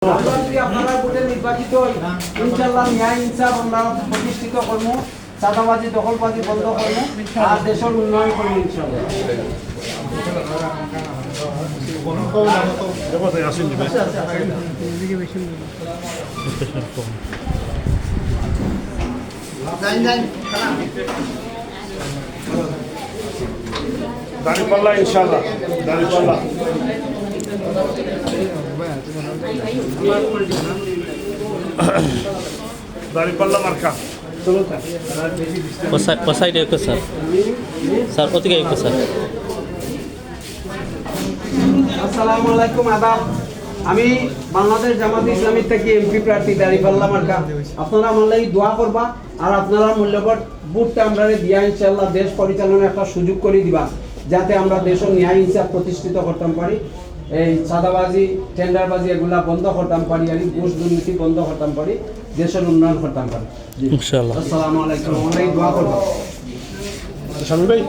আপনারা ভোটে নির্বাচিত ইনশাআল্লাহ ন্যায় ইনসাফ আমরা প্রতিষ্ঠিত করব, চাঁদাবাজি দখলবাজি বন্ধ করব আর দেশের উন্নয়ন করব ইনশাআল্লাহ। দাঁড়িপাল্লা ইনশাআল্লাহ, দাঁড়িপাল্লা দাঁড়িপাল্লা মার্কা। সাইডে একটু স্যার, স্যার ওদিকে একটু স্যার। আসসালামু আলাইকুম, আদাব। আমি বাংলাদেশ জামাত ইসলামী থেকে এমপি প্রার্থী দাঁড়িপাল্লা মার্কা। আপনারা আমার লাগি দোয়া করবা আর আপনারা মূল্যবান ভোটটা আমরা দিয়া ইনশাআল্লাহ দেশ পরিচালনার একটা সুযোগ করে দিবা, যাতে আমরা দেশের ন্যায় ইনসাফ প্রতিষ্ঠিত করতাম পারি, এই চাঁদাবাজি টেন্ডারবাজি এগুলা বন্ধ করতাম পারি, আর ঘুষ দুর্নীতি বন্ধ করতাম পারি, দেশের উন্নয়ন করতাম পারি ইনশাআল্লাহ। আসসালামু আলাইকুম, আমার লাগি দোয়া করবা। স্বামী ভাই